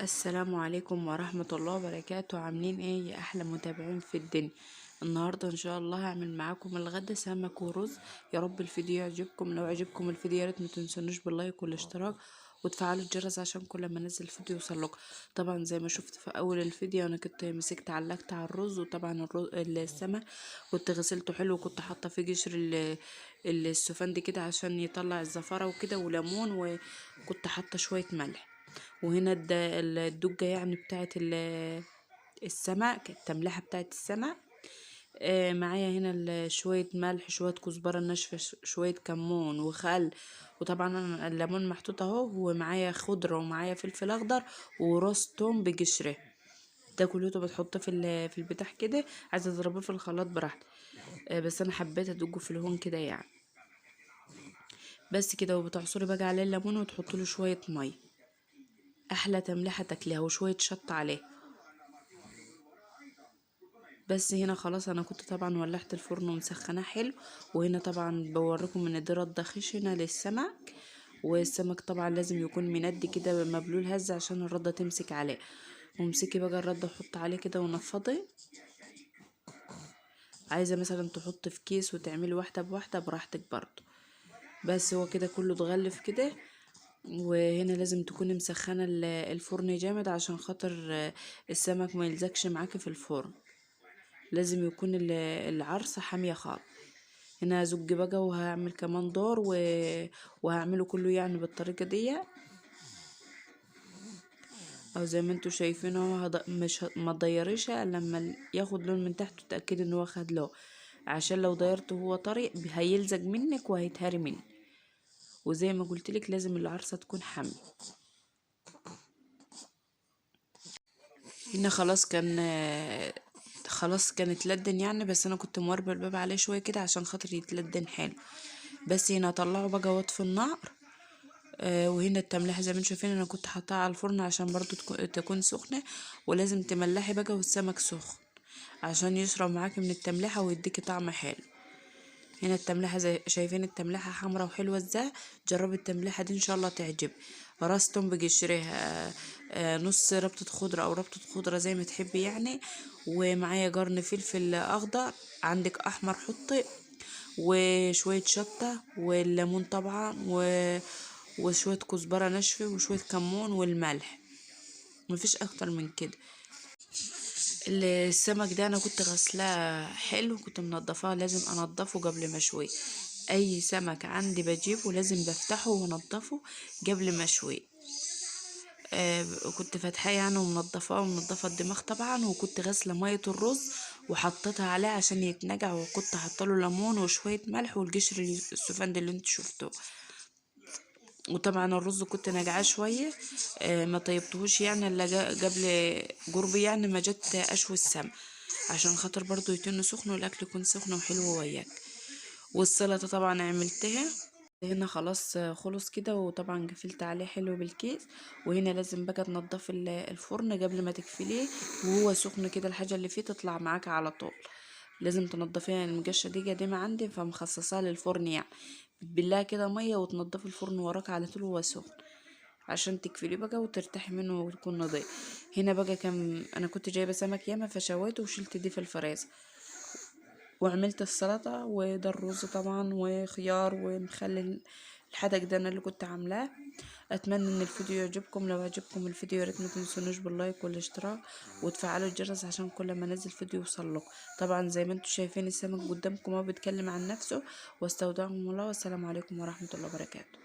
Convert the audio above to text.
السلام عليكم ورحمة الله وبركاته. عاملين ايه يا احلى متابعين في الدنيا؟ النهاردة ان شاء الله هعمل معاكم الغدا سمك ورز. يا رب الفيديو يعجبكم. لو عجبكم الفيديو يا ريت ما تنسونوش باللايك والاشتراك وتفعلوا الجرس عشان كل ما انزل فيديو يوصلكم. طبعا زي ما شفت في اول الفيديو انا كنت مسكت علقت على الرز، وطبعا السمك كنت غسلته حلو، وكنت حاطه فيه قشر السفندي كده عشان يطلع الزفاره وكده وليمون، وكنت حاطه شويه ملح. وهنا الدجة يعني بتاعت السمك، التملحة بتاعت السمك. معايا هنا شوية ملح، شوية كزبرة ناشفة، شوية كمون وخل، وطبعا أنا الليمون محطوط اهو، ومعايا خضرة ومعايا فلفل اخضر وراس توم بقشره. ده كله بتحطه في البتاع كده. عايزه تضربيه في الخلاط براحتك، بس انا حبيت ادوجه في الهون كده يعني. بس كده، وبتعصري بقى عليه الليمون وتحطي له شويه ميه. احلى تملحه تاكليها، وشويه شطه عليه. بس هنا خلاص انا كنت طبعا ولعت الفرن ومسخناه حلو. وهنا طبعا بوريكم ان دي رده خشنه للسمك، والسمك طبعا لازم يكون مندي كده مبلول هز عشان الرده تمسك عليه. وامسكي بقى الرده وحط عليه كده ونفضي. عايزه مثلا تحط في كيس وتعملي واحده بواحده براحتك برضو. بس هو كده كله اتغلف كده. وهنا لازم تكوني مسخنه الفرن جامد عشان خاطر السمك ما يلزقش معاكي في الفرن. لازم يكون العرصة حامية خالص. هنا هزج بقى وهعمل كمان دور وهعمله كله يعني بالطريقة دي. او زي ما انتوا شايفين اهو، مش ما تضيريش الا لما ياخد لون من تحت وتأكدي ان هو خد لون، عشان لو ضيرته هو طري هيلزق منك وهيتهري منك. وزي ما قلتلك لازم العرصة تكون حامية. هنا خلاص كان اتلدن يعني، بس انا كنت مواربه الباب عليه شويه كده عشان خاطر يتلدن حلو. بس هنا اطلعه بقى واطفي النار. وهنا التملحه زي ما انتم شايفين انا كنت حاطاها على الفرن عشان برضو تكون سخنه. ولازم تملحي بقى والسمك سخن عشان يشرب معاكي من التملحه ويديكي طعم حلو. هنا التملحه زي شايفين التملحه حمرا وحلوه ازاي. جربي التملحه دي ان شاء الله تعجب. راس توم بقشرها، نص ربطه خضره او ربطه خضره زي ما تحبي يعني. ومعايا قرن فلفل اخضر، عندك احمر حطي. وشويه شطه والليمون طبعا وشويه كزبره ناشفه وشويه كمون والملح. مفيش اكتر من كده. السمك ده انا كنت غسلاه حلو، كنت منضفاه. لازم انضفه قبل ما اشويه. اي سمك عندي بجيبه لازم بفتحه وانضفه قبل ما اشويه. كنت فاتحاه يعني ومنضفاه ومنضفه الدماغ طبعا، وكنت غاسله ميه الرز وحطيتها عليه عشان يتنجع، وكنت حاطه له ليمون وشويه ملح والقشر السفند اللي انت شفتوه. وطبعا الرز كنت ناقعاه شويه، ما طيبتهوش يعني الا قبل قربي يعني ما جت اشوي السمك، عشان خاطر برضو يتن سخن والاكل يكون سخن وحلو وياك. والسلطه طبعا عملتها. هنا خلاص خلص كده، وطبعا قفلت عليه حلو بالكيس. وهنا لازم بقى تنضف الفرن قبل ما تقفليه وهو سخن كده، الحاجه اللي فيه تطلع معاك على طول. لازم تنضفيها. المقشه دي قديمه عندي فمخصصاها للفرن يعني. بتبلها كده ميه وتنضفي الفرن وراك على طول وهو سخن عشان تكفليه بقى وترتاحي منه وتكون نضيف. هنا بقى انا كنت جايبه سمك ياما فشويته وشلت دي في الفريزر. وعملت السلطة وده الرز طبعا وخيار ومخلل. الحدق ده انا اللي كنت عاملاه. اتمنى ان الفيديو يعجبكم. لو عجبكم الفيديو ياريت ما تنسونوش باللايك والاشتراك وتفعلوا الجرس عشان كل ما انزل فيديو يوصلكم. طبعا زي ما انتم شايفين السمك قدامكم هو بيتكلم عن نفسه. واستودعكم الله، والسلام عليكم ورحمة الله وبركاته.